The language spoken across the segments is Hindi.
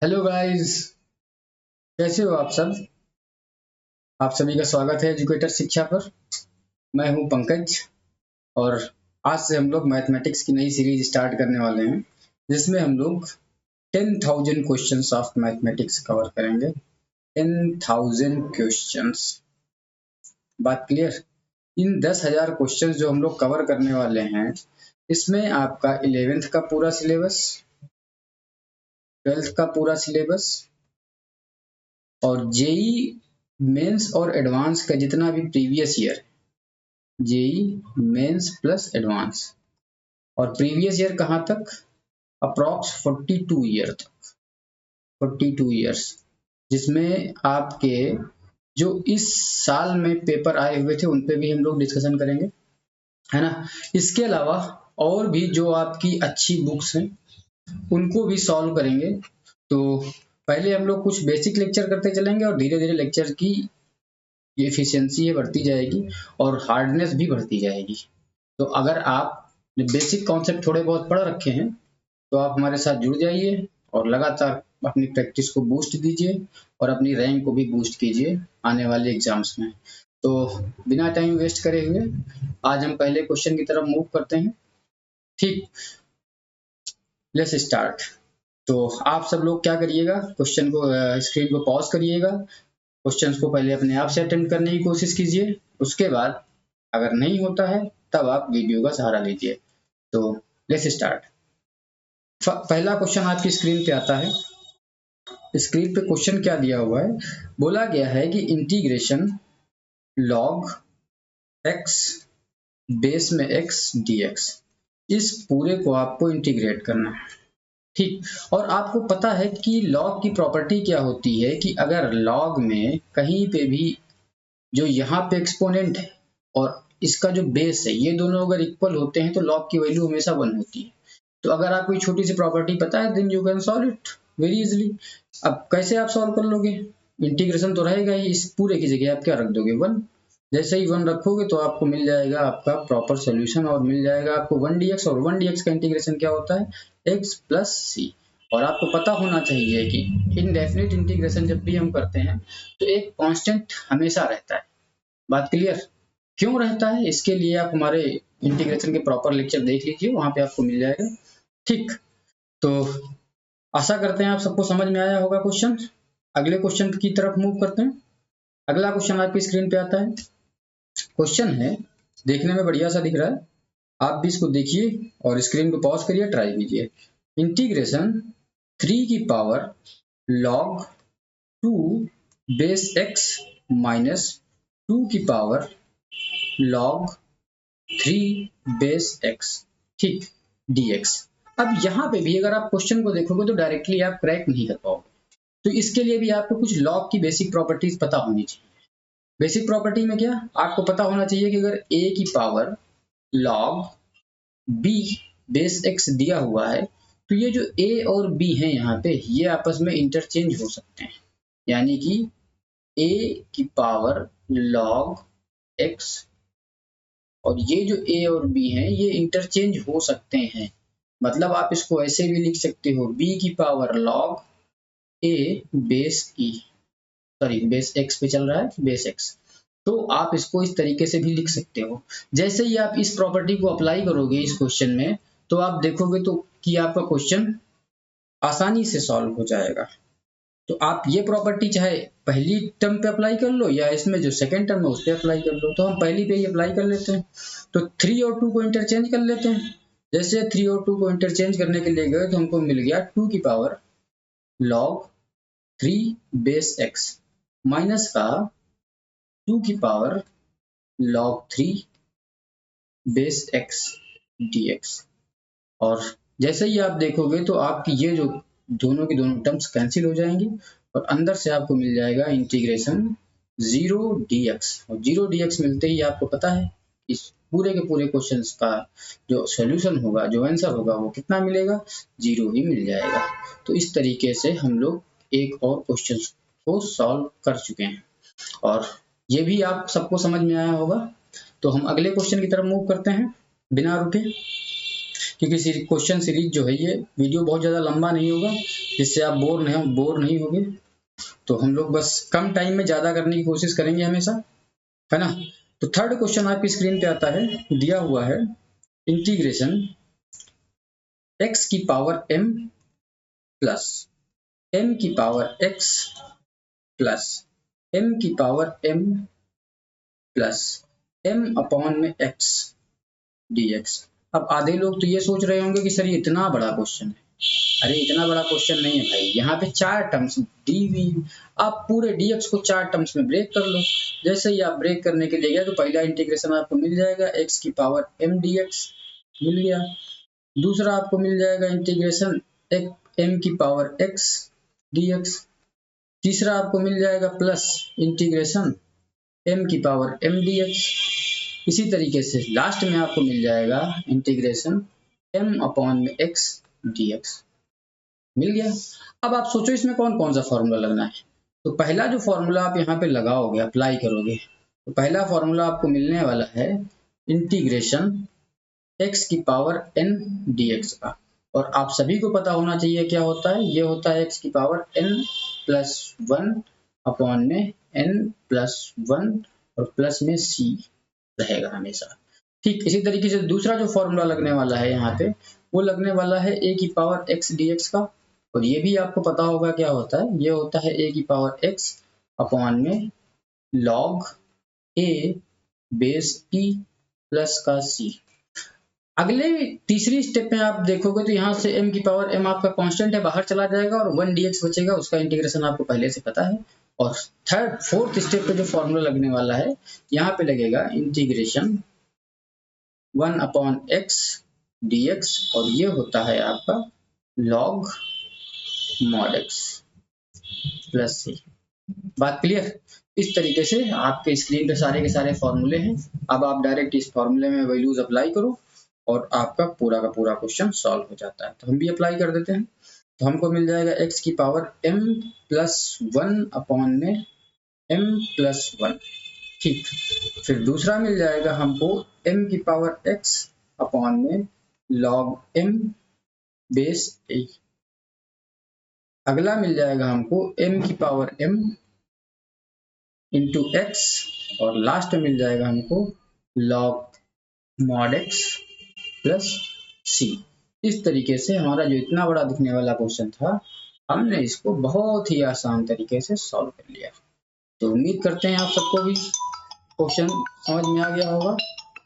हेलो गाइस, कैसे हो आप सब। आप सभी का स्वागत है एजुकेटर शिक्षा पर। मैं हूं पंकज और आज से हम लोग मैथमेटिक्स की नई सीरीज स्टार्ट करने वाले हैं, जिसमें हम लोग 10,000 क्वेश्चंस ऑफ मैथमेटिक्स कवर करेंगे। 10,000 क्वेश्चंस, बात क्लियर। इन 10,000 क्वेश्चंस जो हम लोग कवर करने वाले हैं, इसमें आपका 11th का पूरा सिलेबस, 12th का पूरा सिलेबस और जेई मेंस और एडवांस का जितना भी previous year, JEE Mains plus advance, और प्रीवियस ईयर कहाँ तक, अप्रॉक्स 42 ईयर तक, 42 ईयर्स, जिसमें आपके जो इस साल में पेपर आए हुए थे उन पे भी हम लोग डिस्कशन करेंगे, है ना। इसके अलावा और भी जो आपकी अच्छी बुक्स हैं उनको भी सॉल्व करेंगे। तो पहले हम लोग कुछ बेसिक लेक्चर करते चलेंगे और धीरे धीरे लेक्चर की ये एफिशिएंसी है बढ़ती जाएगी और हार्डनेस भी बढ़ती जाएगी। तो अगर आप बेसिक कॉन्सेप्ट थोड़े बहुत पढ़ रखे हैं तो आप हमारे साथ जुड़ जाइए और लगातार अपनी प्रैक्टिस को बूस्ट दीजिए और अपनी रैंक को भी बूस्ट कीजिए आने वाले एग्जाम्स में। तो बिना टाइम वेस्ट करे हुए आज हम पहले क्वेश्चन की तरफ मूव करते हैं। ठीक, लेट्स स्टार्ट। तो आप सब लोग क्या करिएगा, क्वेश्चन को स्क्रीन को पॉज करिएगा, क्वेश्चंस को पहले अपने आप से अटेम्प्ट करने की कोशिश कीजिए, उसके बाद अगर नहीं होता है तब आप वीडियो का सहारा लीजिए। तो लेट्स स्टार्ट। पहला क्वेश्चन आपकी स्क्रीन पे आता है। स्क्रीन पे क्वेश्चन क्या दिया हुआ है, बोला गया है कि इंटीग्रेशन लॉग एक्स बेस में एक्स dx, इस पूरे को आपको इंटीग्रेट करना है। ठीक, और आपको पता है कि लॉग की प्रॉपर्टी क्या होती है कि अगर लॉग में कहीं पे भी जो यहाँ पे एक्सपोनेंट है और इसका जो बेस है, ये दोनों अगर इक्वल होते हैं तो लॉग की वैल्यू हमेशा 1 होती है। तो अगर आपको छोटी सी प्रॉपर्टी पता है then you can solve it very easily. अब कैसे आप सॉल्व कर लोगे, इंटीग्रेशन तो रहेगा ही, इस पूरे की जगह आप क्या रख दोगे, 1। जैसे ही 1 रखोगे तो आपको मिल जाएगा आपका प्रॉपर सोल्यूशन और मिल जाएगा आपको 1 dx, और 1 dx का इंटीग्रेशन क्या होता है, x प्लस सी। और आपको पता होना चाहिए कि इनडेफिनिट इंटीग्रेशन जब भी हम करते हैं तो एक कांस्टेंट हमेशा रहता है। बात क्लियर, क्यों रहता है इसके लिए आप हमारे इंटीग्रेशन के प्रॉपर लेक्चर देख लीजिए, वहां पे आपको मिल जाएगा। ठीक, तो आशा करते हैं आप सबको समझ में आया होगा क्वेश्चन। अगले क्वेश्चन की तरफ मूव करते हैं। अगला क्वेश्चन आपकी स्क्रीन पे आता है। क्वेश्चन है, देखने में बढ़िया सा दिख रहा है, आप भी इसको देखिए और स्क्रीन को पॉज करिए, ट्राई कीजिए। इंटीग्रेशन 3 की power log 2 base x minus 2 की पावर लॉग 3 बेस x, ठीक, dx। अब यहाँ पे भी अगर आप क्वेश्चन को देखोगे तो डायरेक्टली आप क्रैक नहीं कर पाओगे, तो इसके लिए भी आपको कुछ लॉग की बेसिक प्रॉपर्टीज पता होनी चाहिए। बेसिक प्रॉपर्टी में क्या आपको पता होना चाहिए कि अगर a की power log b base x दिया हुआ है तो ये जो a और b है यहाँ पे ये आपस में इंटरचेंज हो सकते हैं, यानी कि a की पावर लॉग x और ये जो a और b हैं ये इंटरचेंज हो सकते हैं। मतलब आप इसको ऐसे भी लिख सकते हो, b की power log a base e, sorry base x पे चल रहा है, बेस x, तो आप इसको इस तरीके से भी लिख सकते हो। जैसे ही आप इस प्रॉपर्टी को अप्लाई करोगे इस क्वेश्चन में तो आप देखोगे तो कि आपका क्वेश्चन आसानी से सॉल्व हो जाएगा। तो आप ये प्रॉपर्टी चाहे पहली टर्म पे अप्लाई कर लो या इसमें जो सेकंड टर्म है उस पे अप्लाई कर लो। तो हम पहली पे ही अप्लाई कर लेते हैं, तो 3 और 2 को इंटरचेंज कर लेते हैं। जैसे 3 और 2 को इंटरचेंज करने के लिए गए तो हमको मिल गया 2 की power log 3 base x minus का 2 की power log 3 base x dx। और जैसे ही आप देखोगे तो आपकी ये जो दोनों की दोनों टर्म्स कैंसिल हो जाएंगी और अंदर से आपको मिल जाएगा इंटीग्रेशन 0 dx, और 0 dx मिलते ही आपको पता है इस पूरे के पूरे क्वेश्चंस का जो सॉल्यूशन होगा, जो आंसर होगा वो कितना मिलेगा, 0 ही मिल जाएगा। तो इस तरीके से हम लोग एक और क्वेश्चन को सॉल्व कर चुके हैं और ये भी आप सबको समझ में आया होगा। तो हम अगले क्वेश्चन की तरफ मूव करते हैं बिना रुके। क्योंकि क्वेश्चन सीरीज जो है ये वीडियो बहुत ज़्यादा लंबा नहीं होगा, जिससे आप बोर नहीं होगे। तो हम लोग बस कम टाइम में ज़्यादा करने की कोशिश करेंगे हमेशा, है ना। तो थर्ड क्वेश्चन आपकी स्क्रीन पे आता है, दिया हुआ है इंटीग्रेशन x की पावर m प्लस m की पावर x प्लस m की power m plus m upon में x dx। अब आधे लोग तो ये सोच रहे होंगे कि सर ये इतना बड़ा क्वेश्चन है। अरे इतना बड़ा क्वेश्चन नहीं है भाई, यहाँ पे 4 टर्म्स डी आप पूरे dx को 4 टर्म्स में ब्रेक कर लो। जैसे ही आप ब्रेक करने के लिए गए तो पहला इंटीग्रेशन आपको मिल जाएगा x की पावर m dx मिल गया। दूसरा आपको मिल जाएगा इंटीग्रेशन m की पावर x dx। तीसरा आपको मिल जाएगा प्लस इंटीग्रेशन m की पावर m dx। इसी तरीके से लास्ट में आपको मिल जाएगा इंटीग्रेशन m अपॉन में x dx मिल गया। अब आप सोचो इसमें कौन कौन सा फॉर्मूला लगना है। तो पहला जो फॉर्मूला आप यहाँ पे लगाओगे, अप्लाई करोगे, तो पहला फॉर्मूला आपको मिलने वाला है इंटीग्रेशन x की पावर n dx का। और आप सभी को पता होना चाहिए क्या होता है, ये होता है x की पावर n प्लस 1 अपॉन में n प्लस 1 और प्लस में c रहेगा हमेशा। ठीक इसी तरीके से दूसरा जो फॉर्मूला लगने वाला है यहाँ पे, वो लगने वाला है a की पावर x dx का। और ये भी आपको पता होगा क्या होता है, ये होता है a की पावर x अपॉन में log a base e plus का c। अगले तीसरी स्टेप में आप देखोगे तो यहाँ से m की पावर m आपका कांस्टेंट है, बाहर चला जाएगा और 1 dx बचेगा, उसका इंटीग्रेशन आपको पहले से पता है। और फोर्थ स्टेप पे जो फॉर्मूला लगने वाला है, यहाँ पे लगेगा इंटीग्रेशन 1 अपॉन x dx और ये होता है आपका log mod x plus c। बात क्लियर। इस तरीके से आपके स्क्रीन पे सारे के सारे फॉर्मूले हैं। अब आप डायरेक्ट इस फॉर्मूले में वैल्यूज अप्लाई करो और आपका पूरा का पूरा क्वेश्चन सॉल्व हो जाता है। तो हम भी अप्लाई कर देते हैं। तो हमको मिल जाएगा x की पावर m प्लस 1 अपॉन में m प्लस 1। ठीक, फिर दूसरा मिल जाएगा हमको m की पावर x अपॉन में log m बेस a। अगला मिल जाएगा हमको m की पावर m इंटू x और लास्ट में मिल जाएगा हमको log mod x plus c। इस तरीके से हमारा जो इतना बड़ा दिखने वाला क्वेश्चन था, हमने इसको बहुत ही आसान तरीके से सॉल्व कर लिया। तो उम्मीद करते हैं आप सबको भी क्वेश्चन समझ में आ गया होगा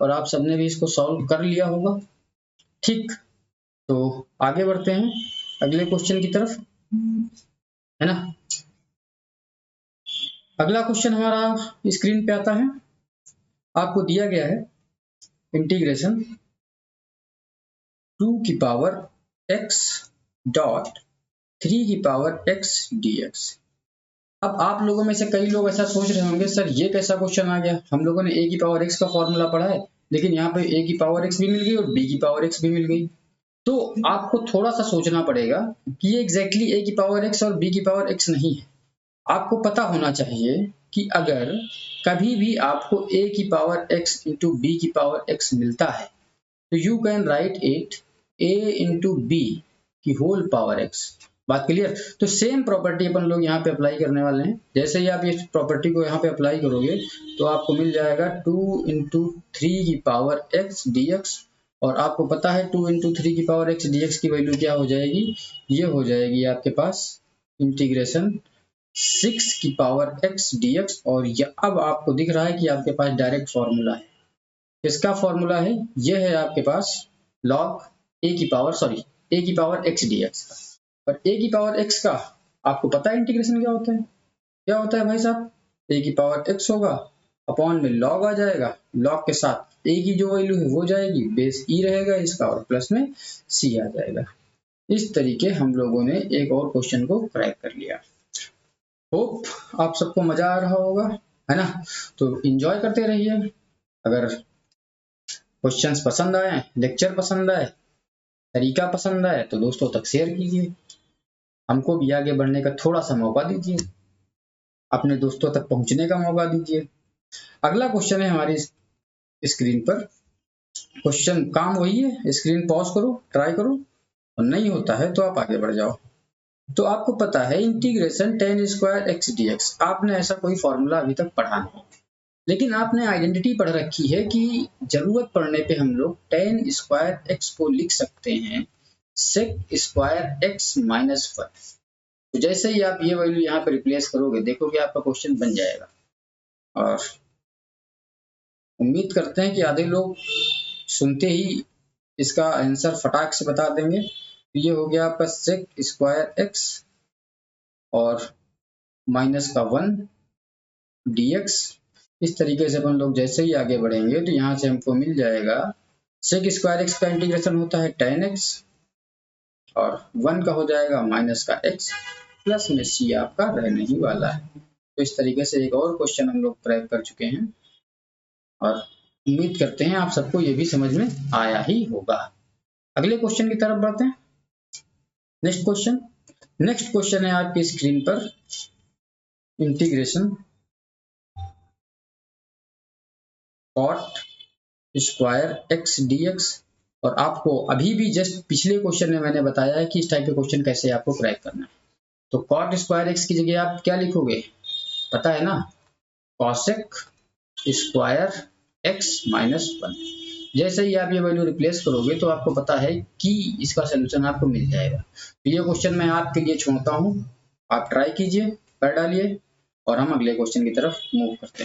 और आप सबने भी इसको सॉल्व कर लिया होगा। ठीक, तो आगे बढ़ते हैं अगले क्वेश्चन की तरफ, है ना। अगला क्वेश्चन हमारा स्क्रीन पे आता है। आपको दिया गया है इंटीग्रेशन 2 की पावर x डॉट 3 की पावर x dx। अब आप लोगों में से कई लोग ऐसा सोच रहे होंगे, सर ये कैसा क्वेश्चन आ गया, हम लोगों ने a की पावर x का फॉर्मूला पढ़ा है, लेकिन यहाँ पे a की पावर x भी मिल गई और b की पावर x भी मिल गई। तो आपको थोड़ा सा सोचना पड़ेगा कि ये एग्जैक्टली a की पावर x और b की पावर x नहीं है। आपको पता होना चाहिए कि अगर कभी भी आपको a की पावर x इंटू b की पावर x मिलता है तो you can write it a into b की होल पावर x। बात क्लियर। तो सेम प्रॉपर्टी अपन लोग यहाँ पे अप्लाई करने वाले हैं। जैसे ही आप इस प्रॉपर्टी को यहाँ पे अप्लाई करोगे तो आपको मिल जाएगा 2 इंटू 3 की पावर x dx। और आपको पता है 2 इंटू 3 की पावर x dx की वैल्यू क्या हो जाएगी, ये हो जाएगी आपके पास इंटीग्रेशन 6 की पावर x dx। और ये अब आपको दिख रहा है कि आपके पास डायरेक्ट फॉर्मूला है। किसका फॉर्मूला है, ये है आपके पास log a की पावर x dx का। और a की पावर x का आपको पता है इंटीग्रेशन क्या होता है, क्या होता है भाई साहब, a की पावर x होगा अपॉन में log आ जाएगा, log के साथ a की जो वैल्यू है वो जाएगी, बेस e रहेगा इसका और प्लस में c आ जाएगा। इस तरीके हम लोगों ने एक और क्वेश्चन को क्रैक कर लिया। होप आप सबको मजा आ रहा होगा, है ना। तो एंजॉय करते रहिए। अगर क्वेश्चंस पसंद आए, लेक्चर पसंद आए, तरीका पसंद आए तो दोस्तों तक शेयर कीजिए। हमको भी आगे बढ़ने का थोड़ा सा मौका दीजिए, अपने दोस्तों तक पहुंचने का मौका दीजिए। अगला क्वेश्चन है हमारी स्क्रीन पर, क्वेश्चन काम वही है, स्क्रीन पॉज करो, ट्राई करो, और नहीं होता है तो आप आगे बढ़ जाओ। तो आपको पता है integration ten square x D x, आपने ऐसा कोई फॉर्मूला अभी तक पढ़ा नहीं, लेकिन आपने आइडेंटिटी पढ़ रखी है कि जरूरत पड़ने पे हम लोग टेन स्क्वायर एक्स को लिख सकते हैं sec square X minus one. तो जैसे ही आप ये वैल्यू यहाँ पे रिप्लेस करोगे, देखोगे आपका क्वेश्चन बन जाएगा। और उम्मीद करते हैं कि आधे लोग सुनते ही इसका आंसर फटाक से बता देंगे। तो ये हो गया आपका सेक स्क्वायर एक्स और माइनस का वन dx। इस तरीके से अपन लोग जैसे ही आगे बढ़ेंगे तो यहाँ से हमको मिल जाएगा सेक स्क्वायर एक्स का इंटीग्रेशन होता है टेन एक्स और वन का हो जाएगा माइनस का एक्स प्लस में सी आपका रहने ही वाला है। तो इस तरीके से एक और क्वेश्चन हम लोग क्रैक कर चुके हैं और उम्मीद करते हैं आप सबको ये भी समझ में आया ही होगा। अगले क्वेश्चन की तरफ बढ़ते हैं। नेक्स्ट क्वेश्चन है आपकी स्क्रीन पर integration cot square X dx। और आपको अभी भी जस्ट पिछले क्वेश्चन में मैंने बताया है कि इस टाइप के क्वेश्चन कैसे आपको क्रैक करना है। तो कॉट स्क्वायर एक्स की जगह आप क्या लिखोगे, पता है ना, cosec square X minus one. जैसे ही आप ये वैल्यू रिप्लेस करोगे तो आपको पता है कि इसका सोल्यूशन आपको मिल जाएगा। तो ये क्वेश्चन मैं आपके लिए छोड़ता हूँ, आप ट्राई कीजिए, कर डालिए और हम अगले क्वेश्चन की तरफ मूव करते हैं।